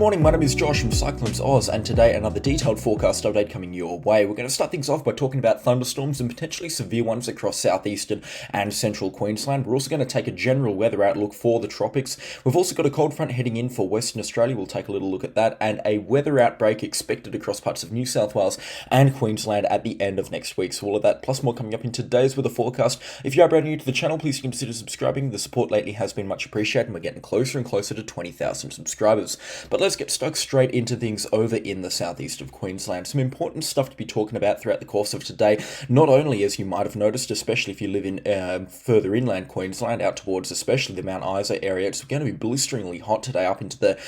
morning, my name is Josh from CyclonesOZ, and today another detailed forecast update coming your way. We're going to start things off by talking about thunderstorms and potentially severe ones across southeastern and central Queensland. We're also going to take a general weather outlook for the tropics. We've also got a cold front heading in for Western Australia. We'll take a little look at that, and a weather outbreak expected across parts of New South Wales and Queensland at the end of next week. So all of that plus more coming up in today's weather forecast. If you are brand new to the channel, please consider subscribing. The support lately has been much appreciated, and we're getting closer and closer to 20,000 subscribers. But let's get stuck straight into things over in the southeast of Queensland. Some important stuff to be talking about throughout the course of today. Not only, as you might have noticed, especially if you live in further inland Queensland, out towards especially the Mount Isa area, it's going to be blisteringly hot today, up into the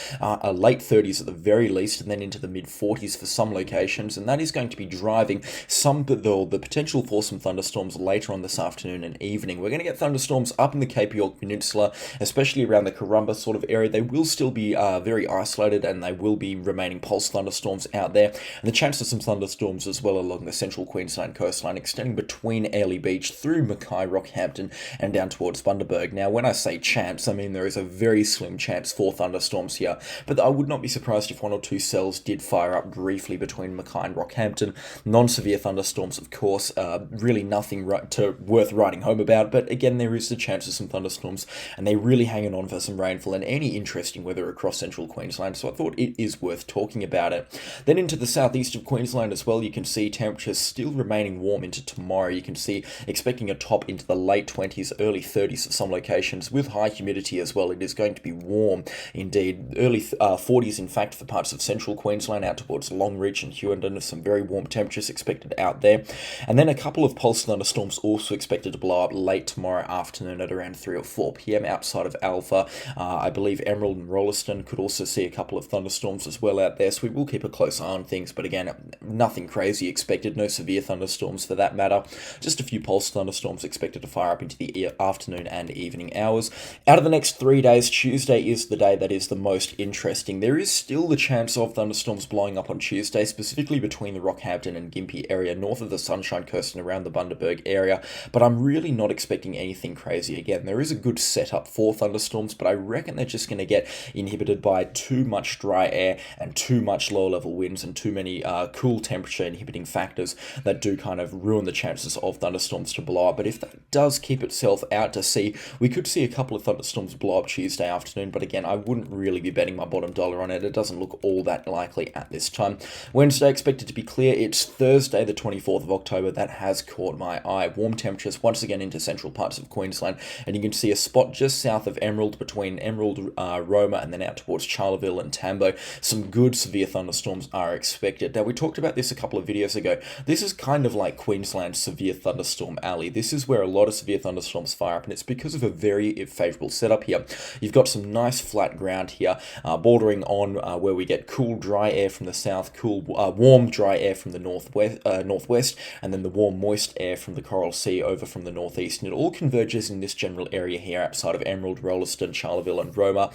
late 30s at the very least, and then into the mid 40s for some locations, and that is going to be driving the potential for some thunderstorms later on this afternoon and evening. We're going to get thunderstorms up in the Cape York Peninsula, especially around the Corumba sort of area. They will still be very isolated, and they will be remaining pulse thunderstorms out there, and the chance of some thunderstorms as well along the central Queensland coastline, extending between Airlie Beach through Mackay, Rockhampton, and down towards Bundaberg. Now, when I say chance, I mean there is a very slim chance for thunderstorms here, but I would not be surprised if one or two cells did fire up briefly between Mackay and Rockhampton. Non-severe thunderstorms, of course, really nothing worth writing home about, but again, there is the chance of some thunderstorms, and they're really hanging on for some rainfall and any interesting weather across central Queensland, so I thought it is worth talking about it. Then into the southeast of Queensland as well, you can see temperatures still remaining warm into tomorrow. You can see expecting a top into the late 20s, early 30s at some locations, with high humidity as well. It is going to be warm indeed. Early 40s, in fact, for parts of central Queensland, out towards Longreach and Hughenden. Some very warm temperatures expected out there. And then a couple of pulse thunderstorms also expected to blow up late tomorrow afternoon at around 3 or 4 p.m. outside of Alpha. I believe Emerald and Rolleston could also see a couple of thunderstorms as well out there, so we will keep a close eye on things, but again, nothing crazy expected, no severe thunderstorms for that matter. Just a few pulse thunderstorms expected to fire up into the afternoon and evening hours. Out of the next 3 days, Tuesday is the day that is the most interesting. There is still the chance of thunderstorms blowing up on Tuesday, specifically between the Rockhampton and Gympie area, north of the Sunshine Coast and around the Bundaberg area, but I'm really not expecting anything crazy. Again, there is a good setup for thunderstorms, but I reckon they're just going to get inhibited by too much dry air and too much lower level winds and too many cool temperature inhibiting factors that do kind of ruin the chances of thunderstorms to blow up. But if that does keep itself out to sea, we could see a couple of thunderstorms blow up Tuesday afternoon, but again, I wouldn't really be betting my bottom dollar on it. It doesn't look all that likely at this time. Wednesday expected to be clear. It's Thursday the 24th of October that has caught my eye. Warm temperatures once again into central parts of Queensland, and you can see a spot just south of Emerald, between Emerald, Roma, and then out towards Charleville and Tambo. Some good severe thunderstorms are expected. Now, we talked about this a couple of videos ago. This is kind of like Queensland's severe thunderstorm alley. This is where a lot of severe thunderstorms fire up, and it's because of a very favourable setup here. You've got some nice flat ground here, bordering on where we get cool dry air from the south, warm dry air from the northwest, and then the warm moist air from the Coral Sea over from the northeast, and it all converges in this general area here outside of Emerald, Rolleston, Charleville, and Roma.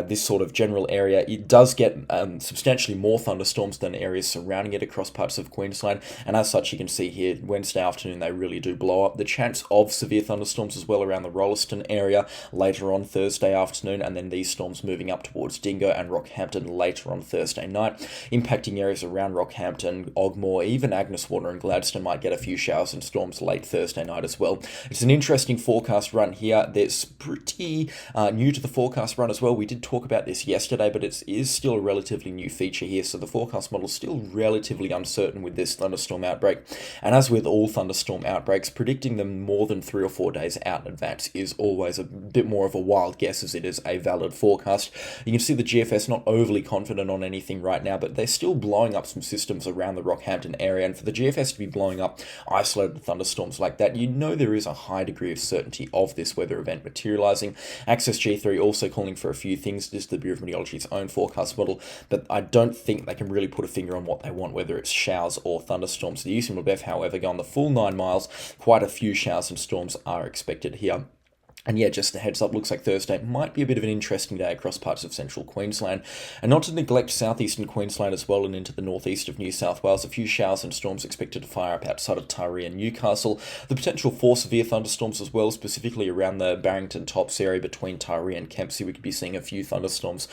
This sort of general area, it does get substantially more thunderstorms than areas surrounding it across parts of Queensland, and as such, you can see here Wednesday afternoon they really do blow up. The chance of severe thunderstorms as well around the Rolleston area later on Thursday afternoon, and then these storms moving up towards Dingo and Rockhampton later on Thursday night, impacting areas around Rockhampton, Ogmore, even Agnes Water and Gladstone might get a few showers and storms late Thursday night as well. It's an interesting forecast run here that's pretty new to the forecast run as well. We did talk about this yesterday, but it is still a relatively new feature here, so the forecast model is still relatively uncertain with this thunderstorm outbreak. And as with all thunderstorm outbreaks, predicting them more than 3 or 4 days out in advance is always a bit more of a wild guess as it is a valid forecast. You can see the GFS not overly confident on anything right now, but they're still blowing up some systems around the Rockhampton area, and for the GFS to be blowing up isolated thunderstorms like that, you know there is a high degree of certainty of this weather event materializing. Access G3 also calling for a few things. This is the Bureau of Meteorology's own forecast model, but I don't think they can really put a finger on what they want, whether it's showers or thunderstorms. The UCMWF, however, go on the full 9 miles. Quite a few showers and storms are expected here. And yeah, just a heads up, looks like Thursday might be a bit of an interesting day across parts of central Queensland. And not to neglect southeastern Queensland as well and into the northeast of New South Wales. A few showers and storms expected to fire up outside of Taree and Newcastle. The potential for severe thunderstorms as well, specifically around the Barrington Tops area between Taree and Kempsey. We could be seeing a few thunderstorms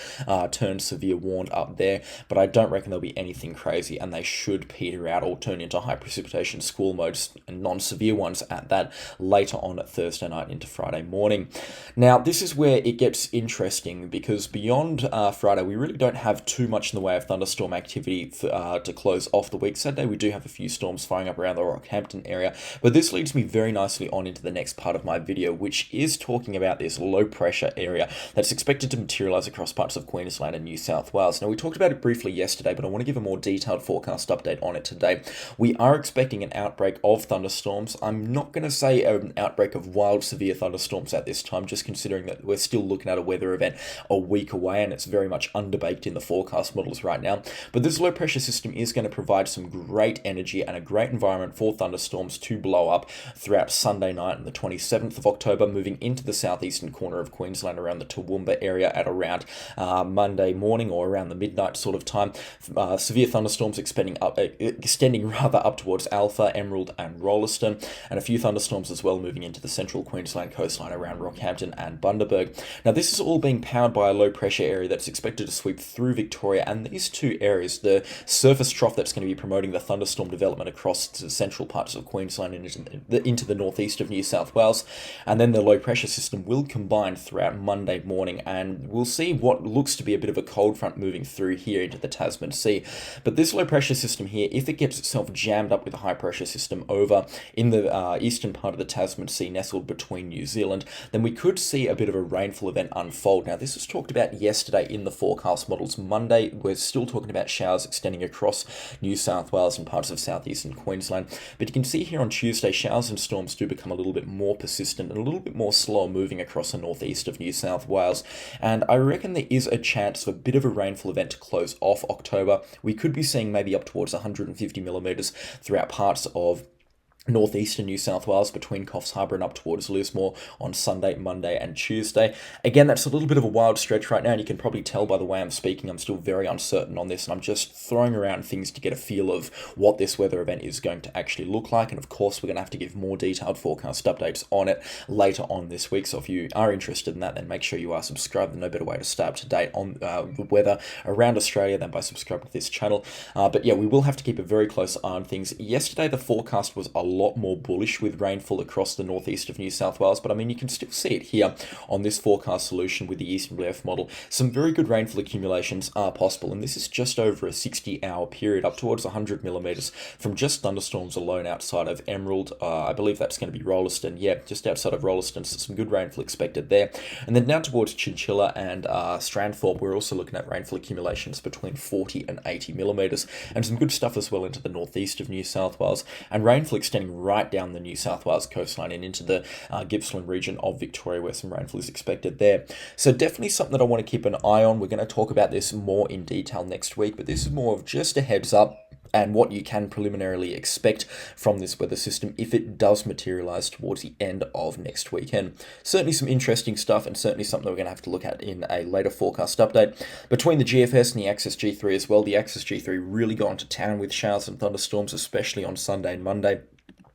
turn severe warned up there, but I don't reckon there'll be anything crazy, and they should peter out or turn into high precipitation squall modes and non-severe ones at that later on Thursday night into Friday morning. Now, this is where it gets interesting because beyond Friday, we really don't have too much in the way of thunderstorm activity to close off the week. Saturday, we do have a few storms firing up around the Rockhampton area, but this leads me very nicely on into the next part of my video, which is talking about this low pressure area that's expected to materialize across parts of Queensland and New South Wales. Now, we talked about it briefly yesterday, but I want to give a more detailed forecast update on it today. We are expecting an outbreak of thunderstorms. I'm not going to say an outbreak of wild severe thunderstorms at this time, just considering that we're still looking at a weather event a week away and it's very much underbaked in the forecast models right now. But this low pressure system is going to provide some great energy and a great environment for thunderstorms to blow up throughout Sunday night and the 27th of October, moving into the southeastern corner of Queensland around the Toowoomba area at around Monday morning or around the midnight sort of time. Severe thunderstorms extending up towards Alpha, Emerald and Rolleston, and a few thunderstorms as well moving into the central Queensland coastline around Rockhampton and Bundaberg. Now, this is all being powered by a low pressure area that's expected to sweep through Victoria, and these two areas, the surface trough that's going to be promoting the thunderstorm development across the central parts of Queensland and into the northeast of New South Wales, and then the low pressure system will combine throughout Monday morning, and we'll see what looks to be a bit of a cold front moving through here into the Tasman Sea. But this low pressure system here, if it gets itself jammed up with a high pressure system over in the eastern part of the Tasman Sea, nestled between New Zealand, then we could see a bit of a rainfall event unfold. Now, this was talked about yesterday in the forecast models. Monday, we're still talking about showers extending across New South Wales and parts of southeastern Queensland. But you can see here on Tuesday, showers and storms do become a little bit more persistent and a little bit more slow moving across the northeast of New South Wales. And I reckon there is a chance for a bit of a rainfall event to close off October. We could be seeing maybe up towards 150 millimetres throughout parts of northeastern New South Wales between Coffs Harbour and up towards Lismore on Sunday, Monday and Tuesday. Again, that's a little bit of a wild stretch right now, and you can probably tell by the way I'm speaking, I'm still very uncertain on this, and I'm just throwing around things to get a feel of what this weather event is going to actually look like. And of course, we're going to have to give more detailed forecast updates on it later on this week. So if you are interested in that, then make sure you are subscribed. There's no better way to stay up to date on the weather around Australia than by subscribing to this channel. But yeah, we will have to keep a very close eye on things. Yesterday, the forecast was a lot more bullish with rainfall across the northeast of New South Wales, but I mean, you can still see it here on this forecast solution with the Eastern BF model. Some very good rainfall accumulations are possible, and this is just over a 60-hour period, up towards 100 millimetres from just thunderstorms alone outside of Emerald. I believe that's going to be Rolleston. Yeah, just outside of Rolleston, so some good rainfall expected there. And then down towards Chinchilla and Strandthorpe, we're also looking at rainfall accumulations between 40 and 80 millimetres, and some good stuff as well into the northeast of New South Wales, and rainfall extending right down the New South Wales coastline and into the Gippsland region of Victoria, where some rainfall is expected there. So definitely something that I want to keep an eye on. We're going to talk about this more in detail next week, but this is more of just a heads up and what you can preliminarily expect from this weather system if it does materialize towards the end of next weekend. Certainly some interesting stuff, and certainly something that we're going to have to look at in a later forecast update. Between the GFS and the Axis G3 as well, the Axis G3 really gone to town with showers and thunderstorms, especially on Sunday and Monday,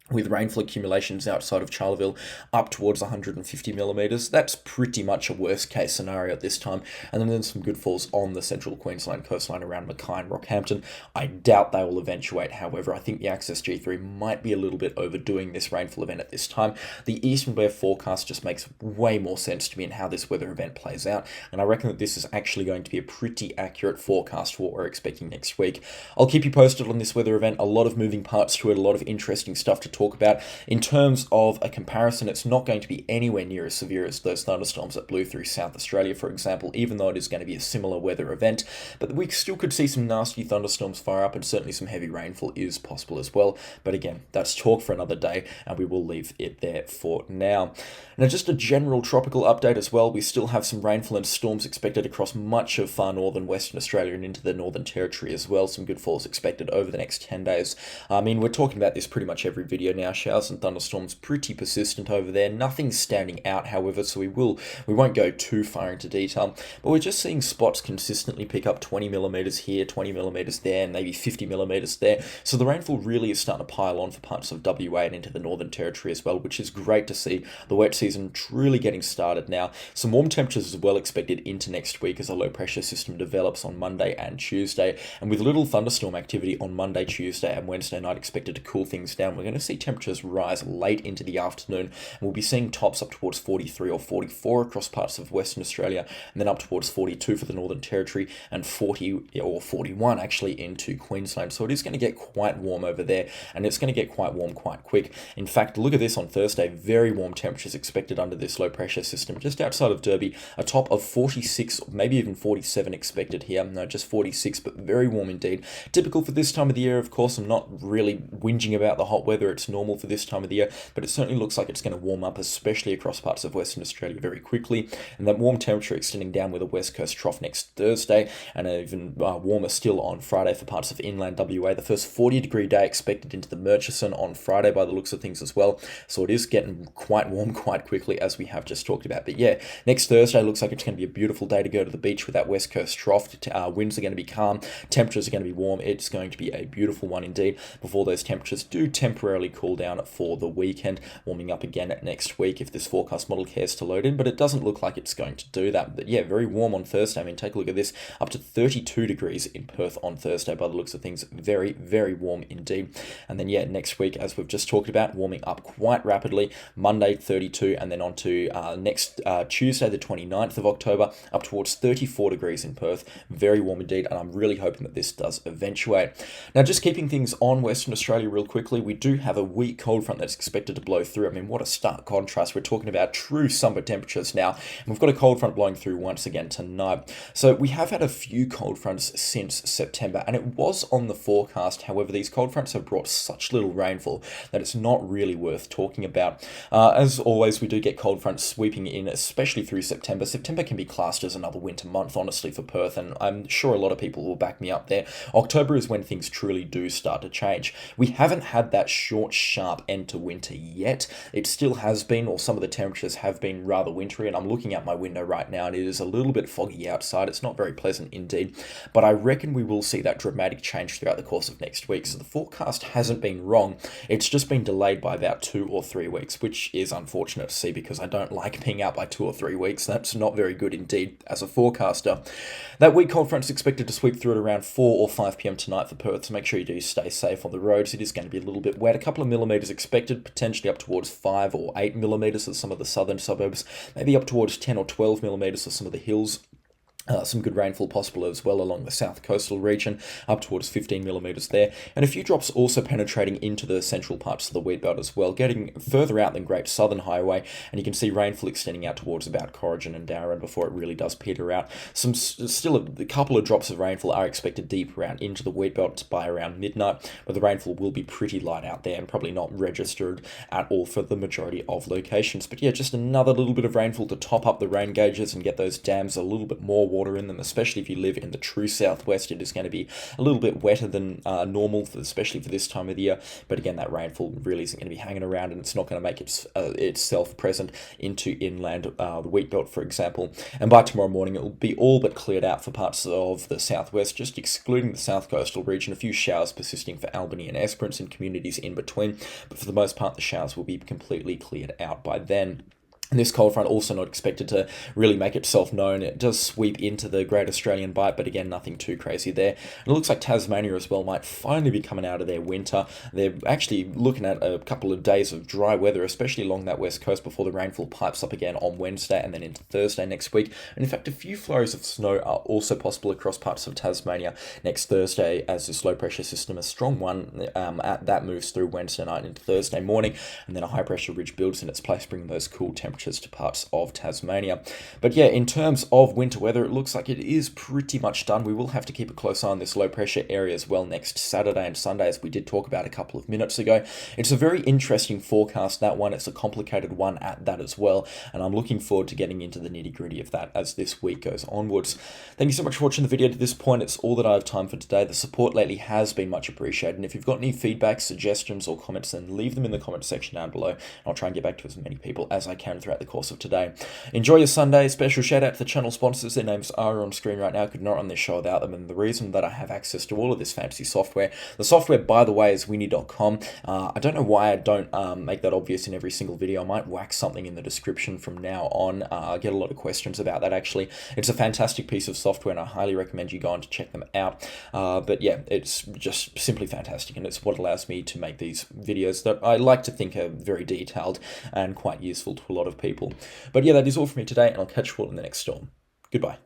with rainfall accumulations outside of Charleville up towards 150 millimetres. That's pretty much a worst case scenario at this time. And then there's some good falls on the central Queensland coastline around Mackay and Rockhampton. I doubt they will eventuate. However, I think the Axis G3 might be a little bit overdoing this rainfall event at this time. The Eastern Blair forecast just makes way more sense to me in how this weather event plays out. And I reckon that this is actually going to be a pretty accurate forecast for what we're expecting next week. I'll keep you posted on this weather event. A lot of moving parts to it, a lot of interesting stuff to talk about. In terms of a comparison, it's not going to be anywhere near as severe as those thunderstorms that blew through South Australia, for example, even though it is going to be a similar weather event. But we still could see some nasty thunderstorms fire up, and certainly some heavy rainfall is possible as well. But again, that's talk for another day, and we will leave it there for now. Now, just a general tropical update as well. We still have some rainfall and storms expected across much of far northern Western Australia and into the Northern Territory as well. Some good falls expected over the next 10 days. I mean, we're talking about this pretty much every video. video now. Showers and thunderstorms pretty persistent over there. Nothing standing out, however, so we won't go too far into detail. But we're just seeing spots consistently pick up 20 millimeters here, 20 millimeters there, and maybe 50 millimeters there. So the rainfall really is starting to pile on for parts of WA and into the Northern Territory as well, which is great to see. The wet season truly getting started now. Some warm temperatures as well expected into next week as a low pressure system develops on Monday and Tuesday. And with little thunderstorm activity on Monday, Tuesday, and Wednesday night expected to cool things down, we're going to see temperatures rise late into the afternoon. And we'll be seeing tops up towards 43 or 44 across parts of Western Australia, and then up towards 42 for the Northern Territory, and 40 or 41 actually into Queensland. So it is going to get quite warm over there, and it's going to get quite warm quite quick. In fact, look at this on Thursday. Very warm temperatures expected under this low pressure system just outside of Derby. A top of 46, maybe even 47 expected here. No, just 46, but very warm indeed. Typical for this time of the year, of course. I'm not really whinging about the hot weather. It's normal for this time of the year, but it certainly looks like it's going to warm up, especially across parts of Western Australia very quickly. And that warm temperature extending down with a west coast trough next Thursday, and even warmer still on Friday for parts of inland WA. The first 40-degree day expected into the Murchison on Friday by the looks of things as well. So it is getting quite warm quite quickly, as we have just talked about. But yeah, next Thursday looks like it's going to be a beautiful day to go to the beach with that west coast trough. Winds are going to be calm, temperatures are going to be warm. It's going to be a beautiful one indeed before those temperatures do temporarily cool down for the weekend, warming up again next week if this forecast model cares to load in, but it doesn't look like it's going to do that. But yeah, very warm on Thursday. I mean, take a look at this, up to 32 degrees in Perth on Thursday by the looks of things. Very, very warm indeed. And then yeah, next week, as we've just talked about, warming up quite rapidly. Monday 32, and then on to next Tuesday the 29th of October, up towards 34 degrees in Perth. Very warm indeed, and I'm really hoping that this does eventuate. Now, just keeping things on Western Australia real quickly, we do have a weak cold front that's expected to blow through. I mean, what a stark contrast. We're talking about true summer temperatures now, and we've got a cold front blowing through once again tonight. So we have had a few cold fronts since September, and it was on the forecast. However, these cold fronts have brought such little rainfall that it's not really worth talking about. As always, we do get cold fronts sweeping in, especially through September. September can be classed as another winter month, honestly, for Perth, and I'm sure a lot of people will back me up there. October is when things truly do start to change. We haven't had that short, sharp end to winter yet. It still has been, or some of the temperatures have been rather wintry, and I'm looking out my window right now, and it is a little bit foggy outside. It's not very pleasant indeed, but I reckon we will see that dramatic change throughout the course of next week. So the forecast hasn't been wrong. It's just been delayed by about 2 or 3 weeks, which is unfortunate to see because I don't like being out by 2 or 3 weeks. That's not very good indeed as a forecaster. That weak cold front is expected to sweep through at around 4 or 5 p.m. tonight for Perth, so make sure you do stay safe on the roads. It is going to be a little bit wet. A couple of millimetres expected, potentially up towards 5 or 8 millimetres for some of the southern suburbs, maybe up towards 10 or 12 millimetres for some of the hills. Some good rainfall possible as well along the south coastal region, up towards 15 millimetres there, and a few drops also penetrating into the central parts of the wheat belt as well, getting further out than Great Southern Highway, and you can see rainfall extending out towards about Corrigin and Darwin before it really does peter out. Still a couple of drops of rainfall are expected deep around into the wheat belt by around midnight, but the rainfall will be pretty light out there and probably not registered at all for the majority of locations. But yeah, just another little bit of rainfall to top up the rain gauges and get those dams a little bit more water in them, especially if you live in the true southwest. It is going to be a little bit wetter than normal, especially for this time of the year. But again, that rainfall really isn't going to be hanging around, and it's not going to make itself present into inland, the wheat belt, for example. And by tomorrow morning, it will be all but cleared out for parts of the southwest, just excluding the south coastal region. A few showers persisting for Albany and Esperance and communities in between, but for the most part, the showers will be completely cleared out by then. And this cold front also not expected to really make itself known. It does sweep into the Great Australian Bight, but again, nothing too crazy there. And it looks like Tasmania as well might finally be coming out of their winter. They're actually looking at a couple of days of dry weather, especially along that west coast before the rainfall pipes up again on Wednesday and then into Thursday next week. And in fact, a few flurries of snow are also possible across parts of Tasmania next Thursday as this low pressure system, a strong one, that moves through Wednesday night into Thursday morning, and then a high pressure ridge builds in its place, bringing those cool temperatures stretches to parts of Tasmania. But yeah, in terms of winter weather, it looks like it is pretty much done. We will have to keep a close eye on this low pressure area as well next Saturday and Sunday, as we did talk about a couple of minutes ago. It's a very interesting forecast, that one. It's a complicated one at that as well, and I'm looking forward to getting into the nitty-gritty of that as this week goes onwards. Thank you so much for watching the video to this point. It's all that I have time for today. The support lately has been much appreciated, and if you've got any feedback, suggestions, or comments, then leave them in the comment section down below, and I'll try and get back to as many people as I can throughout the course of today. Enjoy your Sunday. Special shout out to the channel sponsors. Their names are on screen right now. Could not run this show without them, and the reason that I have access to all of this fantasy software, the software, by the way, is Winnie.com. I don't know why I don't make that obvious in every single video. I might whack something in the description from now on. I get a lot of questions about that, actually. It's a fantastic piece of software, and I highly recommend you go on to check them out. But yeah, it's just simply fantastic, and it's what allows me to make these videos that I like to think are very detailed and quite useful to a lot of people. But yeah, that is all for me today, and I'll catch you all in the next storm. Goodbye.